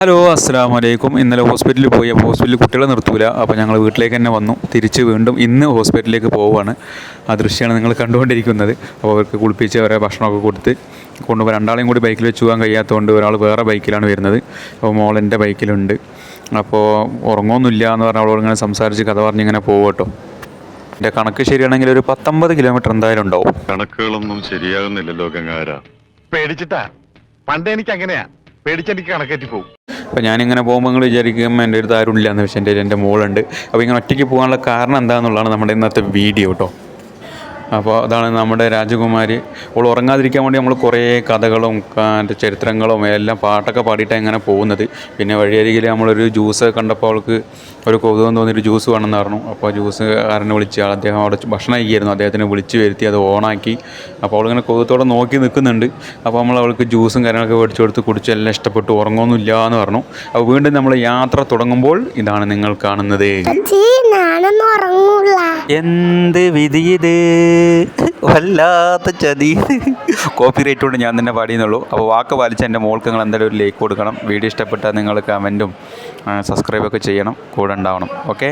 Hello, അസ്സലാമു അലൈക്കും. ഇന്നലെ ഹോസ്പിറ്റലിൽ പോയി. അപ്പോൾ ഹോസ്പിറ്റലിൽ കുട്ടികളെ നിർത്തൂല. അപ്പോൾ ഞങ്ങൾ വീട്ടിലേക്ക് തന്നെ വന്നു. തിരിച്ച് വീണ്ടും ഇന്ന് ഹോസ്പിറ്റലിലേക്ക് പോവുകയാണ്. ആ ദൃശ്യമാണ് നിങ്ങൾ കണ്ടുകൊണ്ടിരിക്കുന്നത്. അപ്പോൾ അവർക്ക് കുളിപ്പിച്ച് അവരെ ഭക്ഷണമൊക്കെ കൊടുത്ത് കൊണ്ടുപോയി. രണ്ടാളെയും കൂടി ബൈക്കിൽ വെച്ച് പോകാൻ കഴിയാത്തതുകൊണ്ട് ഒരാൾ വേറെ ബൈക്കിലാണ് വരുന്നത്. അപ്പോൾ മോളെൻ്റെ ബൈക്കിലുണ്ട്. അപ്പോൾ ഉറങ്ങുമൊന്നുമില്ല എന്ന് പറഞ്ഞാൽ അവളോട് സംസാരിച്ച് കഥ പറഞ്ഞിങ്ങനെ പോകും കേട്ടോ. എൻ്റെ കണക്ക് ശരിയാണെങ്കിൽ ഒരു 19 കിലോമീറ്റർ എന്തായാലും ഉണ്ടാവും. കണക്കുകളൊന്നും ശരിയാകുന്നില്ലല്ലോ ഗംഗാര. പേടിച്ചിട്ടാ. പണ്ട് എനിക്ക് അങ്ങനെയാ, പേടിച്ചെനിക്ക് കണക്കേറ്റി പോകും. അപ്പോൾ ഞാനിങ്ങനെ പോകുമ്പോൾ നിങ്ങൾ വിചാരിക്കും എൻ്റെ അടുത്ത് ആരും ഇല്ല എന്ന്. പക്ഷേ എൻ്റെ മോളുണ്ട്. അപ്പോൾ ഇങ്ങനെ ഒറ്റയ്ക്ക് പോകാനുള്ള കാരണം എന്താണെന്നുള്ളതാണ് നമ്മുടെ ഇന്നത്തെ വീഡിയോ കേട്ടോ. അപ്പോൾ അതാണ് നമ്മുടെ രാജകുമാരി. അവൾ ഉറങ്ങാതിരിക്കാൻ വേണ്ടി നമ്മൾ കുറേ കഥകളും ചരിത്രങ്ങളും എല്ലാം പാട്ടൊക്കെ പാടിയിട്ടാണ് ഇങ്ങനെ പോകുന്നത്. പിന്നെ വഴിയരികിൽ നമ്മളൊരു ജ്യൂസ് കണ്ടപ്പോൾ അവൾക്ക് ഒരു കൗതുകം തോന്നിയൊരു ജ്യൂസ് വേണമെന്ന് പറഞ്ഞു. അപ്പോൾ ജ്യൂസുകാരനെ വിളിച്ച് അദ്ദേഹം അവിടെ ഭക്ഷണം കഴിക്കായിരുന്നു. അദ്ദേഹത്തിനെ വിളിച്ച് വരുത്തി അത് ഓണാക്കി. അപ്പോൾ അവളിങ്ങനെ കൗതുകത്തോടെ നോക്കി നിൽക്കുന്നുണ്ട്. അപ്പോൾ അവൾക്ക് ജ്യൂസും കാര്യങ്ങളൊക്കെ മേടിച്ചു കൊടുത്ത് കുടിച്ച് എല്ലാം ഇഷ്ടപ്പെട്ടു. ഉറങ്ങുമൊന്നുമില്ല എന്ന് പറഞ്ഞു. അപ്പോൾ വീണ്ടും നമ്മൾ യാത്ര തുടങ്ങുമ്പോൾ ഇതാണ് നിങ്ങൾ കാണുന്നത്. എന്ത് വിധിയത്, വല്ലാത്ത ചതി. കോപ്പി റേറ്റ് കൊണ്ട് ഞാൻ തന്നെ പാടിയെന്നുള്ളൂ. അപ്പോൾ വാക്ക് പാലിച്ച് എൻ്റെ മോൾക്ക് നിങ്ങൾ എന്തായാലും ഒരു ലൈക്ക് കൊടുക്കണം. വീഡിയോ ഇഷ്ടപ്പെട്ടാൽ നിങ്ങൾ കമൻറ്റും സബ്സ്ക്രൈബൊക്കെ ചെയ്യണം. കൂടെ ഉണ്ടാവണം. ഓക്കെ.